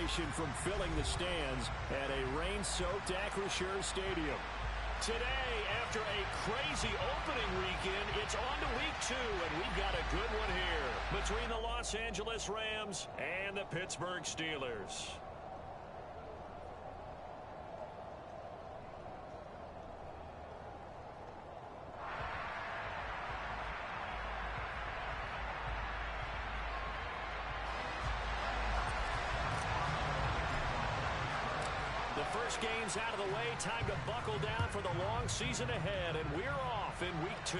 ovation from filling the stands at a rain-soaked Acrisure Stadium. Today, after a crazy opening weekend, it's on to week 2, and we've got a good one here between the Los Angeles Rams and the Pittsburgh Steelers. The first game's out of the way. Time to buckle down for the long season ahead, and we're off in week 2.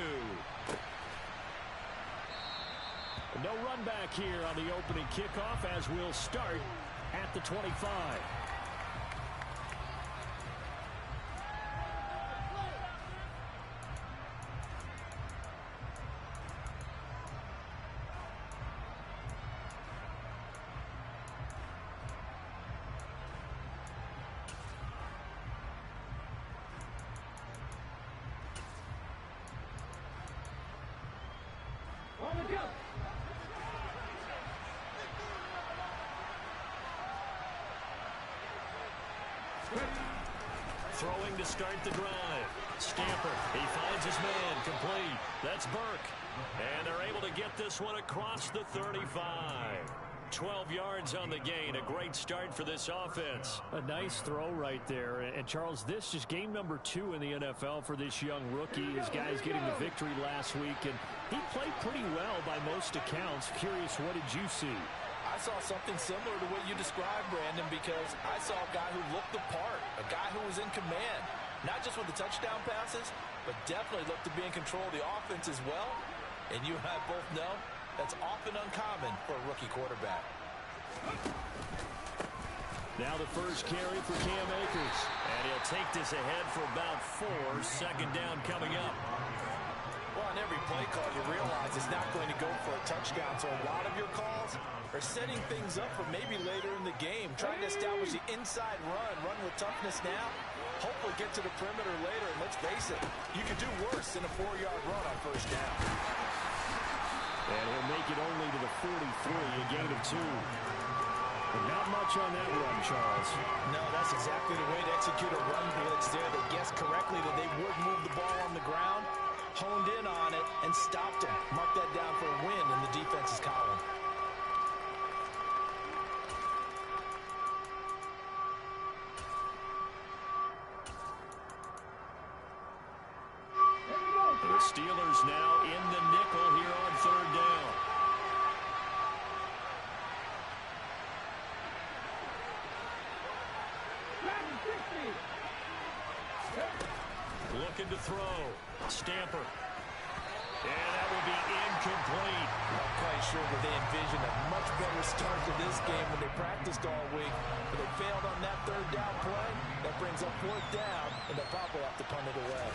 No run back here on the opening kickoff as we'll start at the 25. Throwing to start the drive. Stamper, he finds his man, complete. That's Burke. And they're able to get this one across the 35. 12 yards on the gain. A great start for this offense. A nice throw right there. And Charles, this is game number 2 in the NFL for this young rookie. His guys getting the victory last week, and he played pretty well by most accounts. Curious, what did you see? I saw something similar to what you described, Brandon, because I saw a guy who looked the part, a guy who was in command, not just with the touchdown passes, but definitely looked to be in control of the offense as well. And you and I both know that's often uncommon for a rookie quarterback. Now the first carry for Cam Akers. And he'll take this ahead for about 4. Second down coming up. Well, on every play call, you realize it's not going to go for a touchdown. So a lot of your calls are setting things up for maybe later in the game, trying to establish the inside run with toughness now, hopefully get to the perimeter later. And let's face it, you could do worse than a 4-yard run on first down. And he'll make it only to the 43, a gain of 2. But not much on that run, Charles. No, that's exactly the way to execute a run blitz there. They guessed correctly that they would move the ball on the ground, honed in on it, and stopped him. Mark that down for a win in the defense's column. The Steelers now in the nickel here on third down. Looking to throw. Stamper. And that will be incomplete. Not quite sure that they envisioned a much better start to this game when they practiced all week. But they failed on that third down play. That brings up 4th down, and they'll probably have to punt it away.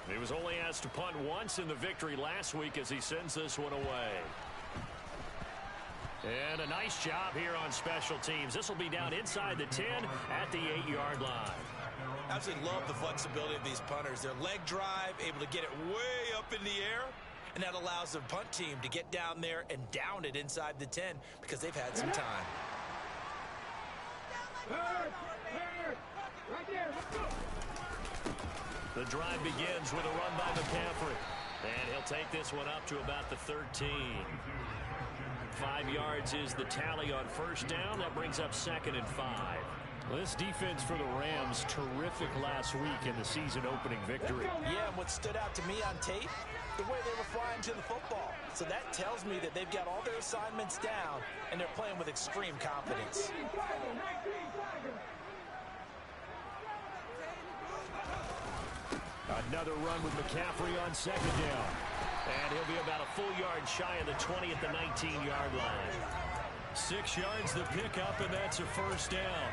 He was only asked to punt once in the victory last week as he sends this one away. And a nice job here on special teams. This will be down inside the 10 at the 8-yard line. Absolutely love the flexibility of these punters. Their leg drive, able to get it way up in the air, and that allows the punt team to get down there and down it inside the 10 because they've had some time. The drive begins with a run by McCaffrey. And he'll take this one up to about the 13. 5 yards is the tally on first down. That brings up 2nd and 5. Well, this defense for the Rams, terrific last week in the season-opening victory. Yeah, and what stood out to me on tape, the way they were flying to the football. So that tells me that they've got all their assignments down, and they're playing with extreme confidence. Another run with McCaffrey on 2nd down. And he'll be about a full yard shy of the 20 at the 19-yard line. 6 yards the pickup, and that's a first down.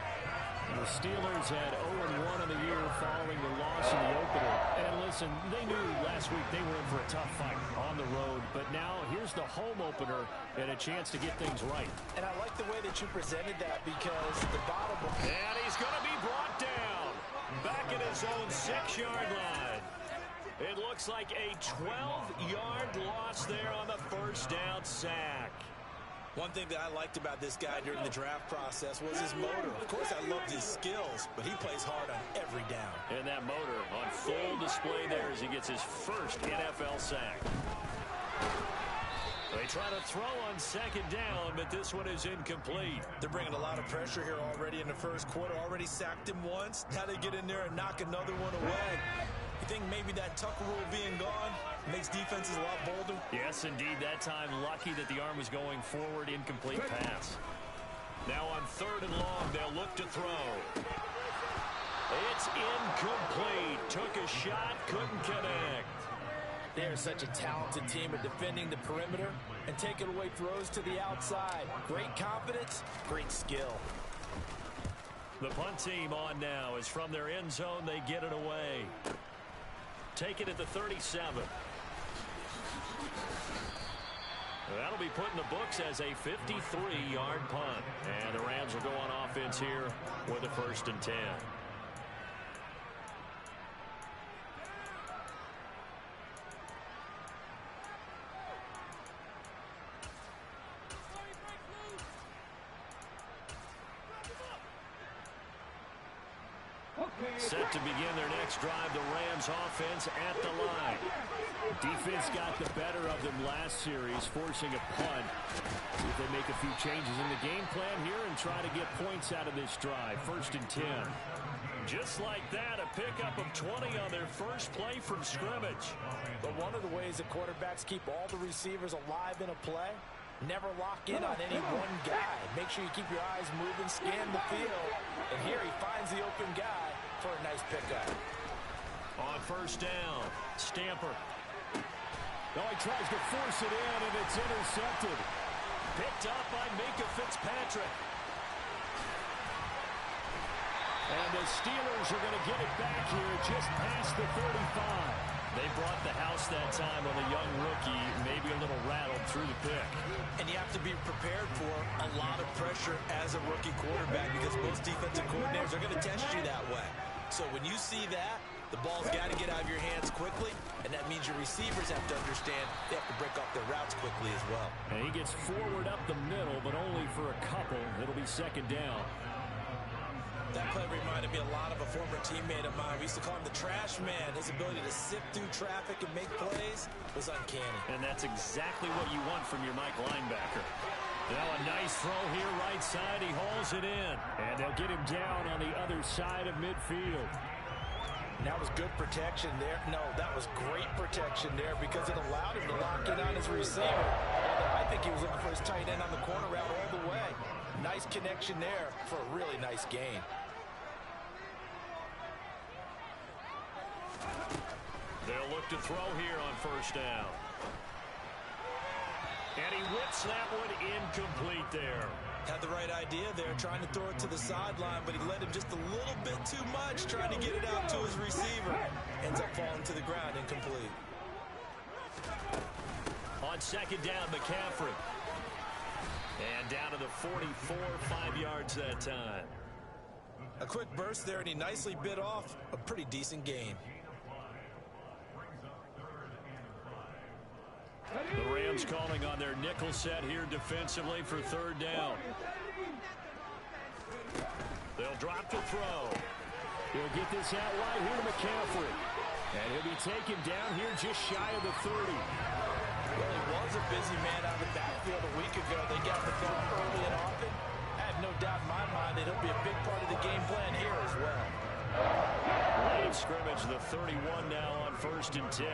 The Steelers had 0-1 on the year following the loss in the opener. And listen, they knew last week they were in for a tough fight on the road. But now here's the home opener and a chance to get things right. And I like the way that you presented that because the bottom... And he's going to be brought down back at his own 6-yard line. It looks like a 12-yard loss there on the first down sack. One thing that I liked about this guy during the draft process was his motor. Of course, I loved his skills, but he plays hard on every down. And that motor on full display there as he gets his first NFL sack. They try to throw on second down, but this one is incomplete. They're bringing a lot of pressure here already in the first quarter. Already sacked him once. Now they get in there and knock another one away. You think maybe that Tucker rule being gone makes defenses a lot bolder? Yes, indeed. That time, lucky that the arm was going forward. Incomplete pass. Now on 3rd and long, they'll look to throw. It's incomplete. Took a shot, couldn't connect. They're such a talented team at defending the perimeter and taking away throws to the outside. Great confidence, great skill. The punt team on now is from their end zone. They get it away. Take it at the 37. That'll be put in the books as a 53-yard punt. And the Rams will go on offense here with a 1st and 10. Set to begin their next drive, the Rams offense at the line. Defense got the better of them last series, forcing a punt. See if they make a few changes in the game plan here and try to get points out of this drive. 1st and 10. Just like that, a pickup of 20 on their first play from scrimmage. But one of the ways that quarterbacks keep all the receivers alive in a play, never lock in on any one guy. Make sure you keep your eyes moving, scan the field. And here he finds the open guy for a nice pickup. On 1st down, Stamper. Oh, he tries to force it in, and it's intercepted. Picked up by Minkah Fitzpatrick. And the Steelers are going to get it back here just past the 35. They brought the house that time on the young rookie, maybe a little rattled through the pick. And you have to be prepared for a lot of pressure as a rookie quarterback because most defensive coordinators are going to test you that way. So when you see that, the ball's got to get out of your hands quickly, and that means your receivers have to understand they have to break off their routes quickly as well. And he gets forward up the middle, but only for a couple. It'll be 2nd down. That play reminded me a lot of a former teammate of mine. We used to call him the trash man. His ability to sift through traffic and make plays was uncanny. And that's exactly what you want from your Mike linebacker. Now a nice throw here right side. He hauls it in. And they'll get him down on the other side of midfield. And that was good protection there. No, that was great protection there because it allowed him to lock in on his receiver. I think he was looking for his tight end on the corner route all the way. Nice connection there for a really nice gain. They'll look to throw here on 1st down. And he whips that one incomplete there. Had the right idea there, trying to throw it to the sideline, but he led him just a little bit too much, trying to get it out to his receiver. Ends up falling to the ground, incomplete. On 2nd down, McCaffrey. And down to the 44, 5 yards that time. A quick burst there, and he nicely bit off a pretty decent gain. The Rams calling on their nickel set here defensively for 3rd down. They'll drop to throw. He'll get this out wide here to McCaffrey. And he'll be taken down here just shy of the 30. Well, he was a busy man out of the backfield a week ago. They got the ball early and often. I have no doubt in my mind that he'll be a big part of the game plan here as well. Line of scrimmage, the 31 now on 1st and 10.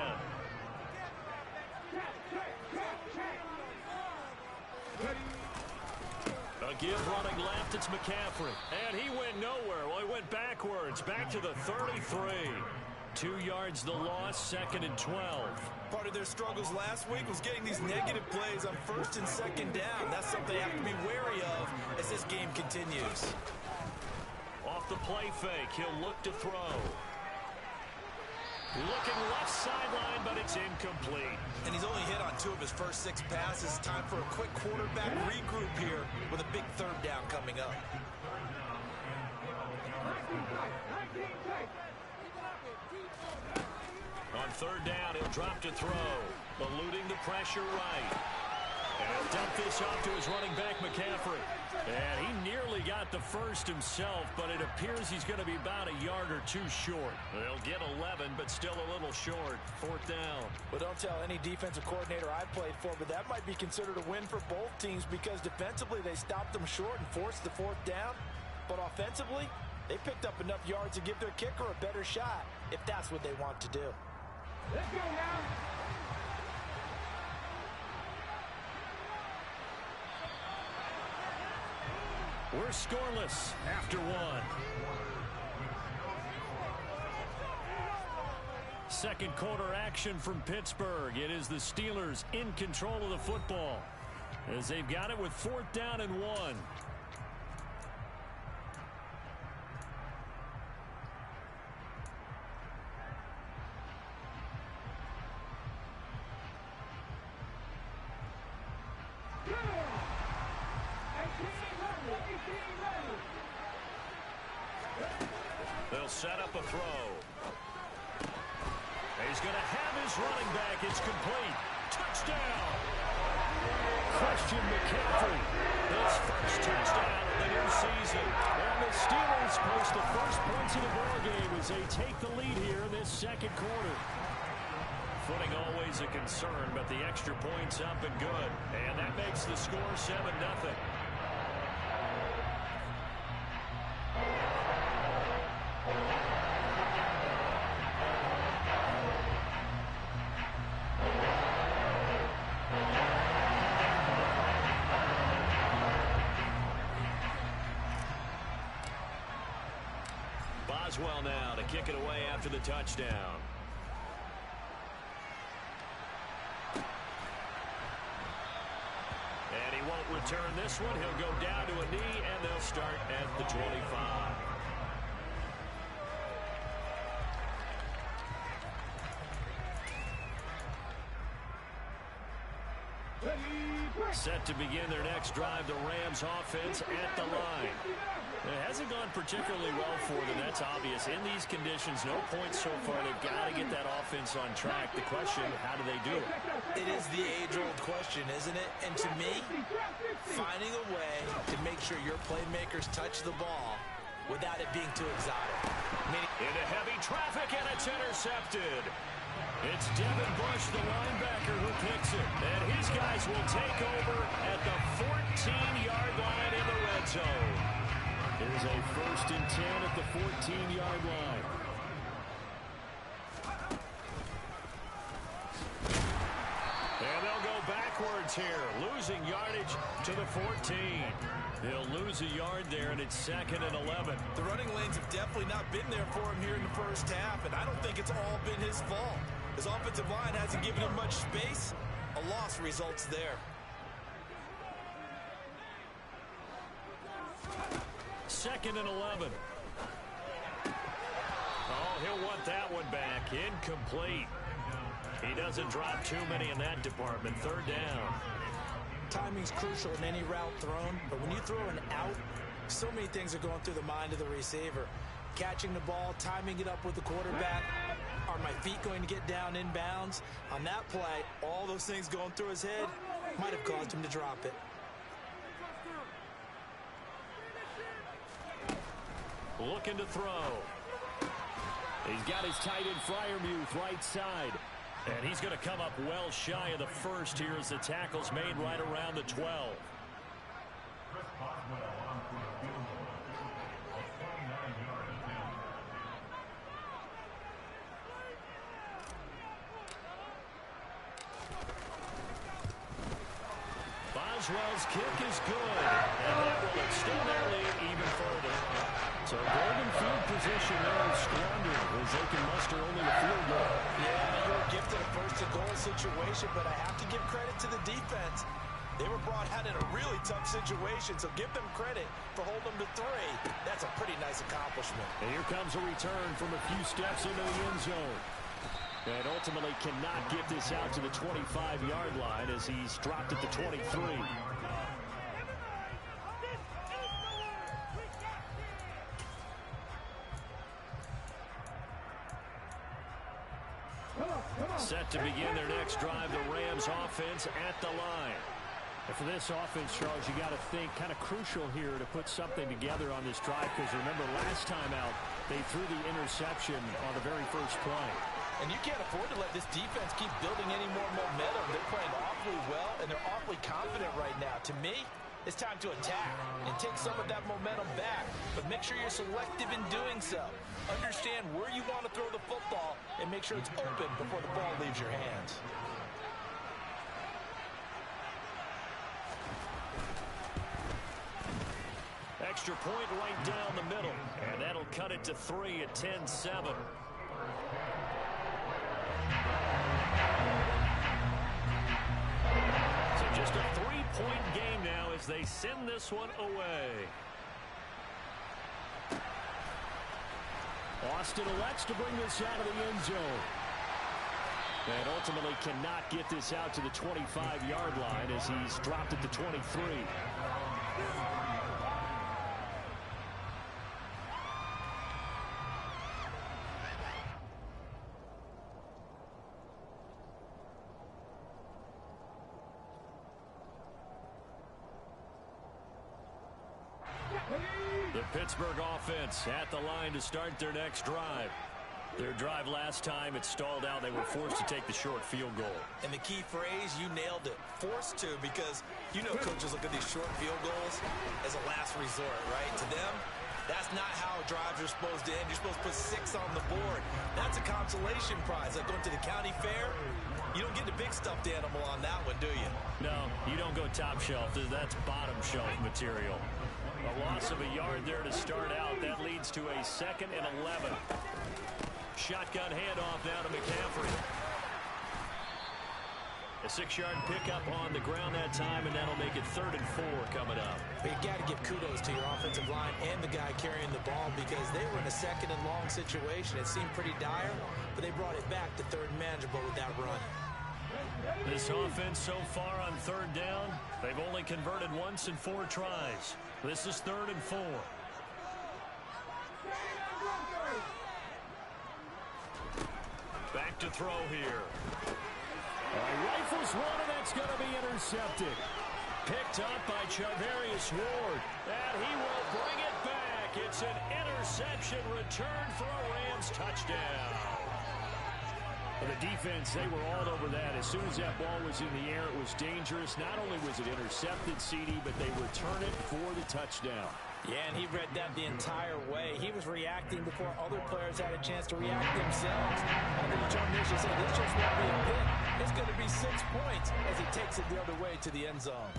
A give running left, it's McCaffrey. And he went nowhere. Well, he went backwards, back to the 33. 2 yards the loss, 2nd and 12. Part of their struggles last week was getting these negative plays on 1st and 2nd down. That's something they have to be wary of as this game continues. Off the play fake, he'll look to throw. Looking left sideline, but it's incomplete. And he's only hit on 2 of his first 6 passes. Time for a quick quarterback regroup here with a big 3rd down coming up. On 3rd down, he'll drop to throw. Eluding the pressure right. And dump this off to his running back, McCaffrey. And he nearly got the first himself, but it appears he's going to be about a yard or two short. They'll get 11, but still a little short. 4th down. Well, don't tell any defensive coordinator I played for, but that might be considered a win for both teams because defensively they stopped them short and forced the 4th down. But offensively, they picked up enough yards to give their kicker a better shot if that's what they want to do. Let's go now. We're scoreless after 1. Second quarter action from Pittsburgh. It is the Steelers in control of the football as they've got it with 4th down and 1. They'll set up a throw. He's going to have his running back. It's complete. Touchdown. Christian McCaffrey, his first touchdown of the new season. And the Steelers post the first points of the ballgame as they take the lead here in this second quarter. Footing always a concern, but the extra point's up and good. And that makes the score 7-0. Boswell now to kick it away after the touchdown. And he won't return this one. He'll go down to a knee, and they'll start at the 25. Set to begin their next drive, the Rams offense at the line. It hasn't gone particularly well for them. That's obvious. In these conditions, no points so far. They've got to get that offense on track. The question, how do they do it? It is the age-old question, isn't it? And to me, finding a way to make sure your playmakers touch the ball without it being too exotic. Into heavy traffic, and it's intercepted. It's Devin Bush, the linebacker, who picks it. And his guys will take over at the 14-yard line in the red zone. There's a 1st and 10 at the 14-yard line. And they'll go backwards here, losing yardage to the 14. They'll lose a yard there, and it's 2nd and 11. The running lanes have definitely not been there for him here in the first half, and I don't think it's all been his fault. His offensive line hasn't given him much space. A loss results there. 2nd and 11. Oh, he'll want that one back. Incomplete. He doesn't drop too many in that department. 3rd down. Timing's crucial in any route thrown, but when you throw an out, so many things are going through the mind of the receiver. Catching the ball, timing it up with the quarterback. Are my feet going to get down in bounds? On that play, all those things going through his head might have caused him to drop it. Looking to throw. He's got his tight end Freiermuth right side. And he's going to come up well shy of the first here as the tackle's made right around the 12. Boswell's kick is good. And that will extend their lead even further. So golden field position there is squandered as they can muster only a field goal. Yeah, you were gifted a first-and-goal situation, but I have to give credit to the defense. They were brought out in a really tough situation, so give them credit for holding them to 3. That's a pretty nice accomplishment. And here comes a return from a few steps into the end zone. And ultimately cannot get this out to the 25-yard line as he's dropped at the 23. Set to begin their next drive, the Rams offense at the line. And for this offense, Charles, you got to think kind of crucial here to put something together on this drive, because remember last time out they threw the interception on the very first play. And you can't afford to let this defense keep building any more momentum. They're playing awfully well, and they're awfully confident right now. To me, it's time to attack and take some of that momentum back. But make sure you're selective in doing so. Understand where you want to throw the football and make sure it's open before the ball leaves your hands. Extra point right down the middle, and that'll cut it to 3 at 10-7. So just a 3-point game now as they send this one away. Austin elects to bring this out of the end zone. And ultimately cannot get this out to the 25-yard line as he's dropped at the 23. The Pittsburgh offense at the line to start their next drive. Their drive last time, it stalled out. They were forced to take the short field goal. And the key phrase, you nailed it, forced to, because you know coaches look at these short field goals as a last resort, right? To them, that's not how drives are supposed to end. You're supposed to put 6 on the board. That's a consolation prize. Like going to the county fair, you don't get the big stuffed animal on that one, do you? No, you don't go top shelf. That's bottom shelf material. A loss of a yard there to start out. That leads to a 2nd and 11. Shotgun handoff now to McCaffrey. A 6-yard pickup on the ground that time, and that'll make it 3rd and 4 coming up. But you got to give kudos to your offensive line and the guy carrying the ball, because they were in a 2nd and long situation. It seemed pretty dire, but they brought it back to 3rd and manageable with that run. This offense so far on 3rd down, they've only converted once in 4 tries. This is 3rd and 4. Back to throw here. Rifles one, and that's going to be intercepted. Picked up by Charvarius Ward. And he will bring it back. It's an interception return for a Rams touchdown. The defense, they were all over that. As soon as that ball was in the air, it was dangerous. Not only was it intercepted, CD, but they return it for the touchdown. Yeah, and he read that the entire way. He was reacting before other players had a chance to react themselves. And the determination said, this just won't be a pick. It's going to be 6 points as he takes it the other way to the end zone.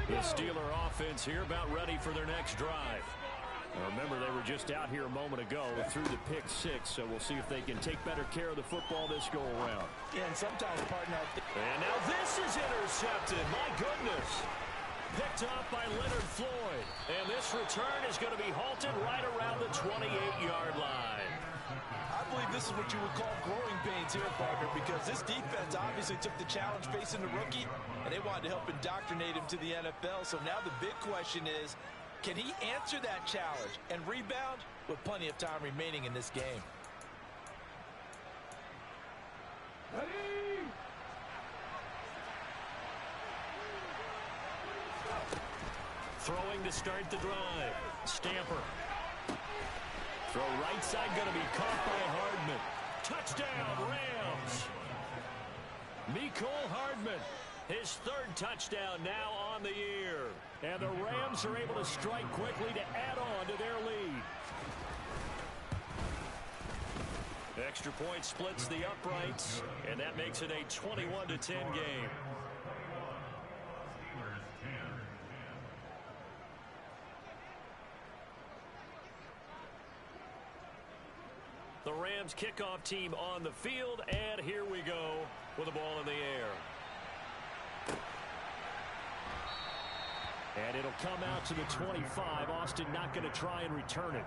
The Steeler offense here about ready for their next drive. Now remember, they were just out here a moment ago through the pick 6, so we'll see if they can take better care of the football this go around. Yeah, and sometimes, partner. And now this is intercepted. My goodness. Picked up by Leonard Floyd. And this return is going to be halted right around the 28-yard line. I believe this is what you would call growing pains here, partner, because this defense obviously took the challenge facing the rookie, and they wanted to help indoctrinate him to the NFL. So now the big question is, can he answer that challenge and rebound with plenty of time remaining in this game? Throwing to start the drive. Stamper. Throw right side going to be caught by Hardman. Touchdown, Rams. Mecole Hardman, his 3rd touchdown now on the year. And the Rams are able to strike quickly to add on to their lead. Extra point splits the uprights, and that makes it a 21-10 game. The Rams kickoff team on the field, and here we go with the ball in the air. And it'll come out to the 25. Austin not going to try and return it.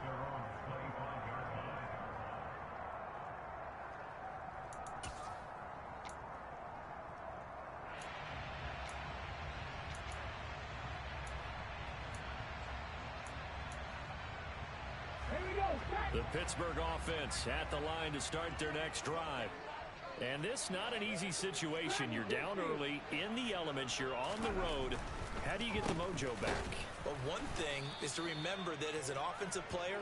The Pittsburgh offense at the line to start their next drive. And this not an easy situation. You're down early in the elements. You're on the road. How do you get the mojo back? Well, one thing is to remember that as an offensive player,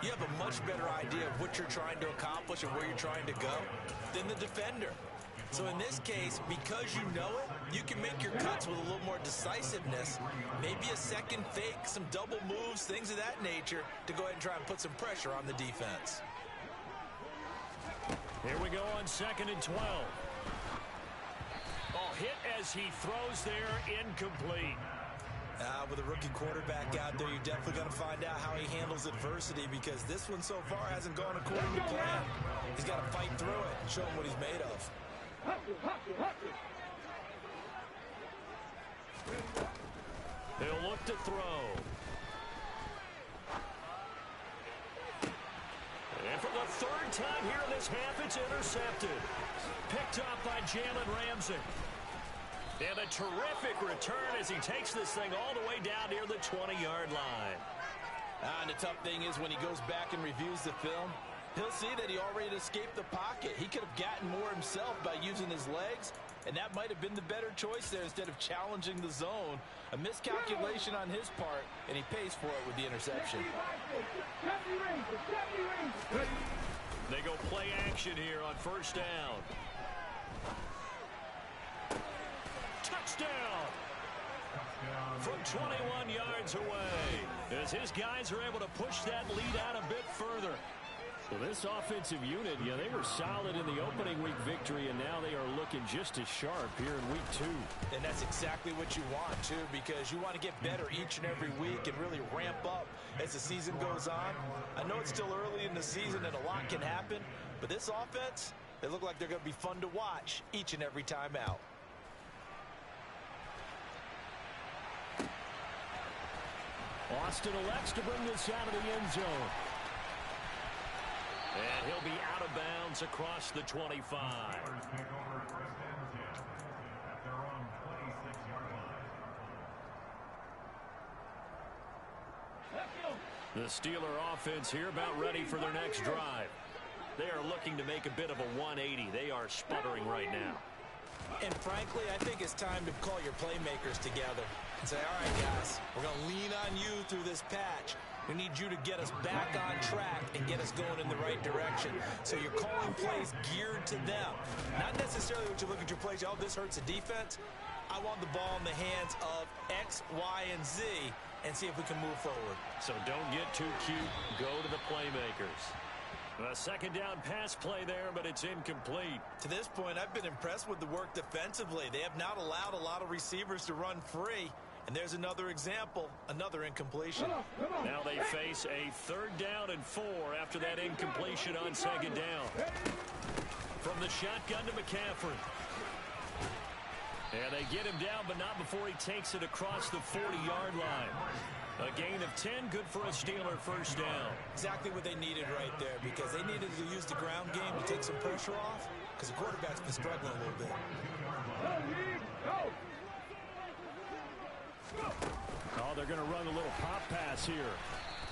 you have a much better idea of what you're trying to accomplish and where you're trying to go than the defender. So in this case, because you know it, you can make your cuts with a little more decisiveness, maybe a second fake, some double moves, things of that nature, to go ahead and try and put some pressure on the defense. Here we go on 2nd and 12. Oh, hit as he throws there, incomplete. With a rookie quarterback out there, you're definitely going to find out how he handles adversity, because this one so far hasn't gone according to plan. He's got to fight through it and show him what he's made of. He'll look to throw. And for the third time here in this half, it's intercepted. Picked off by Jalen Ramsey. And a terrific return as he takes this thing all the way down near the 20-yard line. And the tough thing is when he goes back and reviews the film, he'll see that he already escaped the pocket. He could have gotten more himself by using his legs, and that might have been the better choice there instead of challenging the zone. A miscalculation on his part, and he pays for it with the interception. They go play action here on 1st down. Touchdown! From 21 yards away, as his guys are able to push that lead out a bit further. Well, this offensive unit, they were solid in the opening week victory, and now they are looking just as sharp here in week 2. And that's exactly what you want, too, because you want to get better each and every week and really ramp up as the season goes on. I know it's still early in the season and a lot can happen, but this offense, they look like they're going to be fun to watch each and every time out. Austin elects to bring this out of the end zone. And he'll be out of bounds across the 25. The Steeler offense here about ready for their next drive. They are looking to make a bit of a 180. They are sputtering right now. And frankly, I think it's time to call your playmakers together and say, all right, guys, we're going to lean on you through this patch. We need you to get us back on track and get us going in the right direction. So you're calling plays geared to them. Not necessarily what you look at your plays, oh, this hurts the defense. I want the ball in the hands of X, Y, and Z and see if we can move forward. So don't get too cute. Go to the playmakers. A 2nd down pass play there, but it's incomplete. To this point, I've been impressed with the work defensively. They have not allowed a lot of receivers to run free. And there's another example, another incompletion. Now they face a 3rd down and 4 after that incompletion on 2nd down. From the shotgun to McCaffrey. And they get him down, but not before he takes it across the 40-yard line. A gain of 10, good for a Steeler 1st down. Exactly what they needed right there, because they needed to use the ground game to take some pressure off, because the quarterback's been struggling a little bit. Oh, they're going to run a little pop pass here.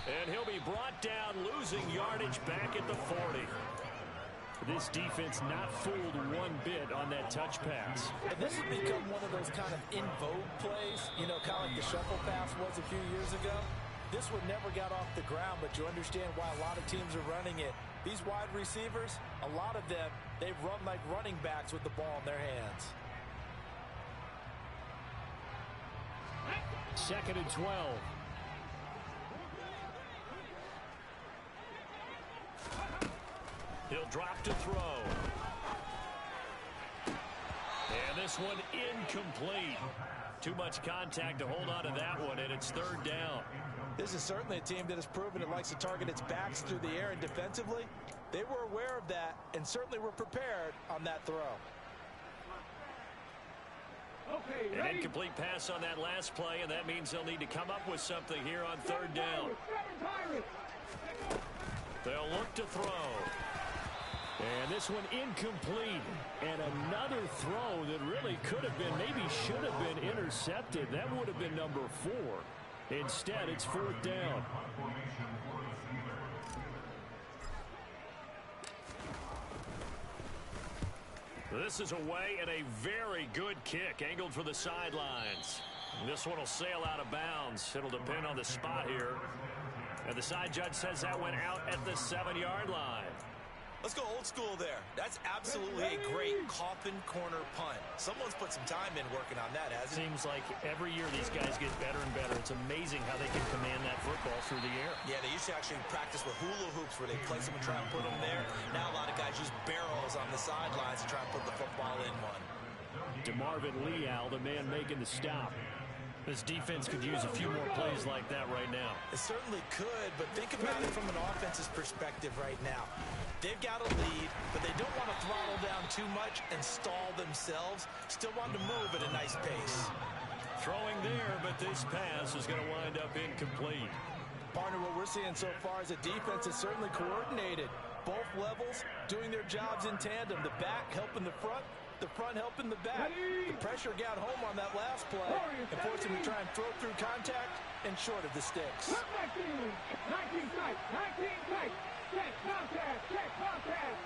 And he'll be brought down, losing yardage back at the 40. This defense not fooled one bit on that touch pass. And this has become one of those kind of in vogue plays, kind of like the shuffle pass was a few years ago. This one never got off the ground, but you understand why a lot of teams are running it. These wide receivers, a lot of them, they run like running backs with the ball in their hands. 2nd and 12. He'll drop to throw. And this one incomplete. Too much contact to hold on to that one, and it's 3rd down. This is certainly a team that has proven it likes to target its backs through the air, and defensively, they were aware of that and certainly were prepared on that throw. Okay, an incomplete pass on that last play, and that means they'll need to come up with something here on 3rd down. They'll look to throw. And this one incomplete. And another throw that really could have been, maybe should have been intercepted. That would have been number 4. Instead, it's 4th down. This is away and a very good kick angled for the sidelines. This one will sail out of bounds. It'll depend on the spot here. And the side judge says that went out at the 7-yard line. Let's go old school there. That's absolutely a great coffin corner punt. Someone's put some time in working on that, hasn't it? Seems like every year these guys get better and better. It's amazing how they can command that football through the air. Yeah, they used to actually practice with hula hoops where they place them and try and put them there. Now a lot of guys use barrels on the sidelines to try and put the football in one. DeMarvin Leal, the man making the stop. This defense could use a few more plays like that right now. It certainly could, but think about it from an offense's perspective right now. They've got a lead, but they don't want to throttle down too much and stall themselves. Still want to move at a nice pace. Throwing there, but this pass is going to wind up incomplete. Partner, what we're seeing so far is a defense is certainly coordinated. Both levels doing their jobs in tandem. The back helping the front helping the back. The pressure got home on that last play and forced him to try and throw through contact and short of the sticks. 19 tight, 19 tight. Check contact, check contact.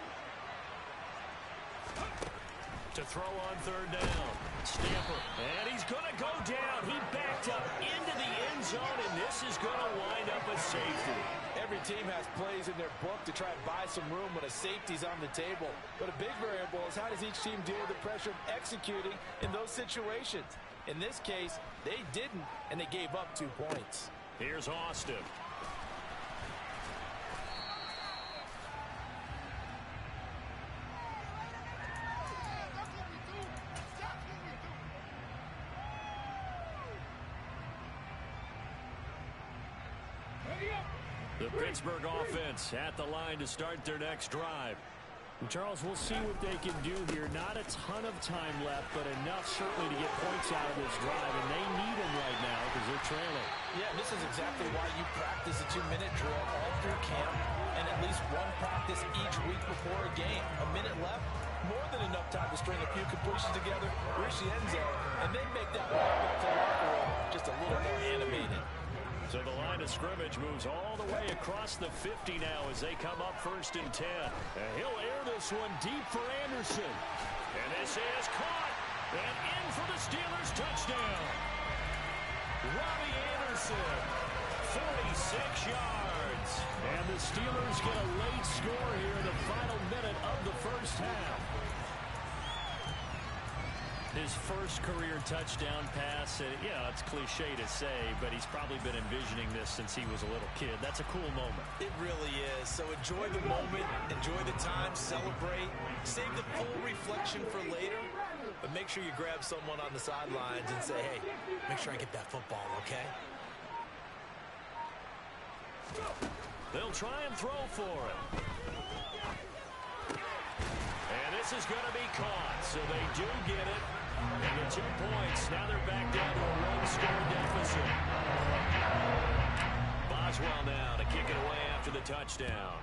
To throw on third down. Stamper, and he's going to go down. He backed up into the end zone, and this is going to wind up a safety. Every team has plays in their book to try and buy some room when a safety's on the table. But a big variable is how does each team deal with the pressure of executing in those situations. In this case, they didn't, and they gave up 2 points. Here's Austin. The Pittsburgh offense at the line to start their next drive. And Charles, we'll see what they can do here. Not a ton of time left, but enough certainly to get points out of this drive, and they need them right now because they're trailing. Yeah, this is exactly why you practice a 2-minute drill all through camp and at least one practice each week before a game. A minute left, more than enough time to string a few completions together, reach the end zone, and then make that walk back to the locker room just a little more animated. So the line of scrimmage moves all the way across the 50 now as they come up 1st and 10. And he'll air this one deep for Anderson. And this is caught. And in for the Steelers touchdown. Robbie Anderson, 46 yards. And the Steelers get a late score here in the final minute of the first half. His first career touchdown pass, it's cliche to say, but he's probably been envisioning this since he was a little kid. That's a cool moment. It really is. So enjoy the moment, enjoy the time, celebrate, save the full reflection for later, but make sure you grab someone on the sidelines and say, hey, make sure I get that football, okay? They'll try and throw for it. And this is going to be caught, so they do get it. And the 2 points, now they're back down to a 1-score deficit. Boswell now to kick it away after the touchdown.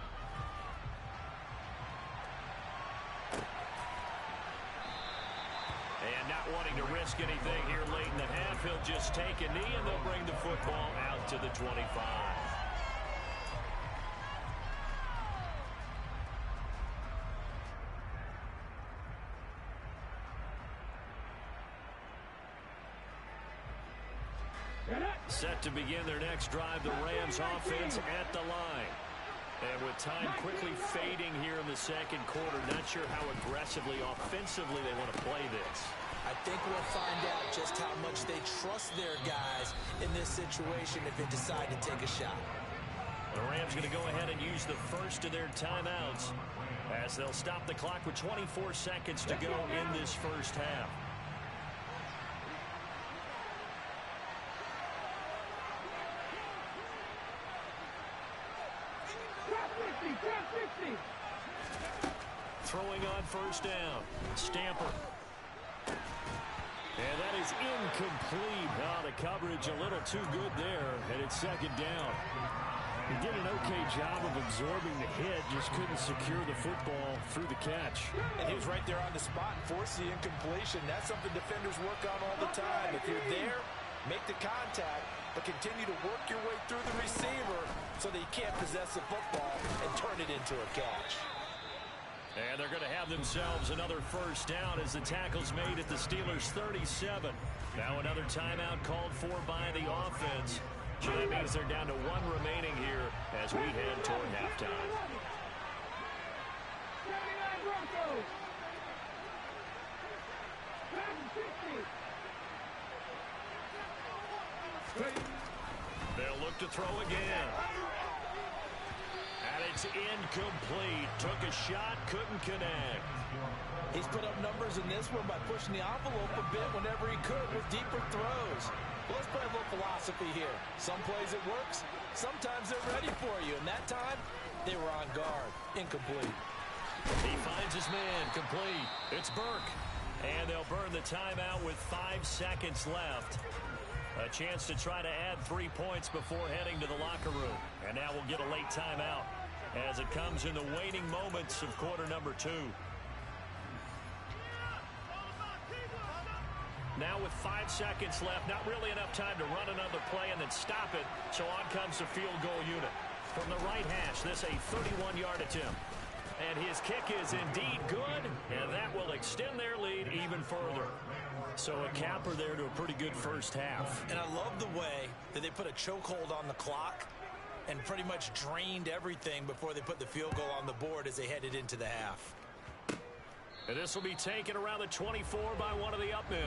And not wanting to risk anything here late in the half, he'll just take a knee and they'll bring the football out to the 25. Set to begin their next drive, the Rams offense at the line. And with time quickly fading here in the second quarter, not sure how aggressively, offensively they want to play this. I think we'll find out just how much they trust their guys in this situation if they decide to take a shot. The Rams going to go ahead and use the first of their timeouts as they'll stop the clock with 24 seconds to go in this first half. Throwing on first down. Stamper. And that is incomplete. The coverage a little too good there, and it's second down. He did an okay job of absorbing the hit, just couldn't secure the football through the catch. And he was right there on the spot and forced the incompletion. That's something defenders work on all the time. If you're there, make the contact, but continue to work your way through the receiver so that you can't possess the football and turn it into a catch. And they're going to have themselves another first down as the tackle's made at the Steelers' 37. Now another timeout called for by the offense. So that means they're down to one remaining here as we head toward halftime. They'll look to throw again. And it's incomplete. Took a shot, couldn't connect. He's put up numbers in this one by pushing the envelope a bit whenever he could with deeper throws. Well, let's play a little philosophy here. Some plays it works. Sometimes they're ready for you. And that time, they were on guard. Incomplete. He finds his man. Complete. It's Burke. And they'll burn the timeout with 5 seconds left. A chance to try to add 3 points before heading to the locker room. And now we'll get a late timeout as it comes in the waning moments of quarter number 2. Now with 5 seconds left, not really enough time to run another play and then stop it. So on comes the field goal unit. From the right hash, this a 31-yard attempt. And his kick is indeed good, and that will extend their lead even further. So a capper there to a pretty good first half. And I love the way that they put a chokehold on the clock and pretty much drained everything before they put the field goal on the board as they headed into the half. And this will be taken around the 24 by one of the up men.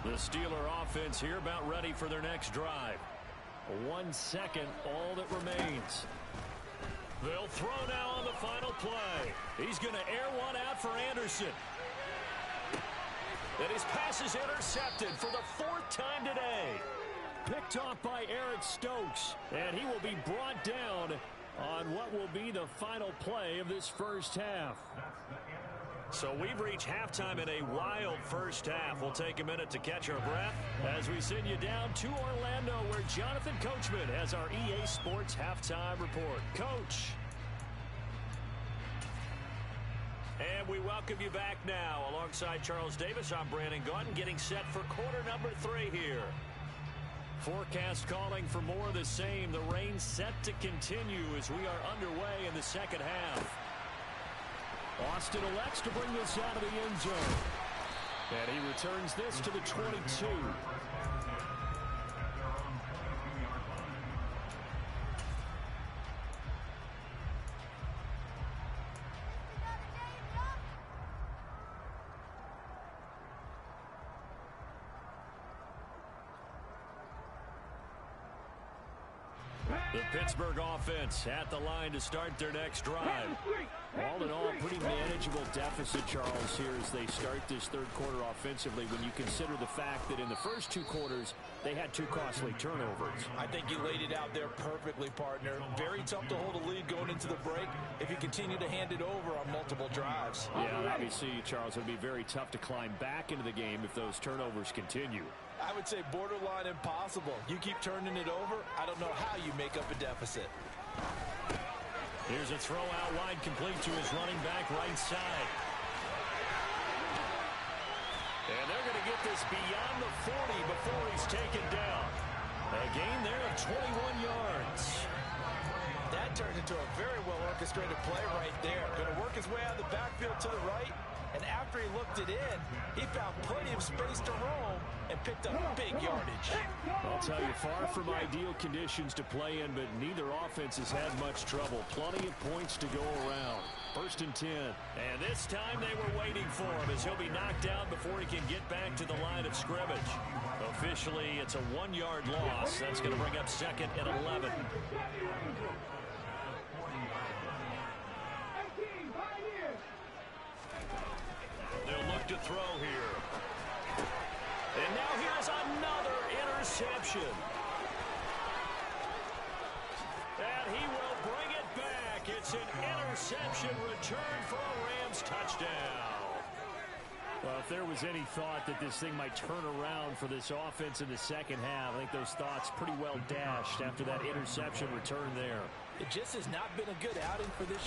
The Steeler offense here about ready for their next drive. 1 second, all that remains. They'll throw now on the final play. He's going to air one out for Anderson. And his pass is intercepted for the 4th time today. Picked off by Eric Stokes. And he will be brought down on what will be the final play of this first half. So we've reached halftime in a wild first half. We'll take a minute to catch our breath as we send you down to Orlando, where Jonathan Coachman has our EA Sports halftime report. Coach. And we welcome you back now. Alongside Charles Davis, I'm Brandon Gaudin, getting set for quarter number 3 here. Forecast calling for more of the same. The rain set to continue as we are underway in the second half. Austin elects to bring this out of the end zone. And he returns this to the 22. The Pittsburgh offense at the line to start their next drive. All in all, pretty manageable deficit, Charles, here as they start this third quarter offensively when you consider the fact that in the first 2 quarters, they had 2 costly turnovers. I think you laid it out there perfectly, partner. Very tough to hold a lead going into the break if you continue to hand it over on multiple drives. Yeah, obviously, Charles, it would be very tough to climb back into the game if those turnovers continue. I would say borderline impossible. You keep turning it over, I don't know how you make up a deficit. Here's a throw out wide, complete to his running back right side. And they're going to get this beyond the 40 before he's taken down. A gain there of 21 yards. That turned into a very well-orchestrated play right there. Going to work his way out of the backfield to the right. And after he looked it in, he found plenty of space to roam and picked up big yardage. I'll tell you, far from ideal conditions to play in, but neither offense has had much trouble. Plenty of points to go around. 1st and 10. And this time they were waiting for him as he'll be knocked down before he can get back to the line of scrimmage. Officially, it's a 1-yard loss. That's going to bring up 2nd and 11. They'll look to throw here. And now here's another interception. And he will bring it back. It's an interception return for a Rams touchdown. Well, if there was any thought that this thing might turn around for this offense in the second half, I think those thoughts pretty well dashed after that interception return there. It just has not been a good outing for this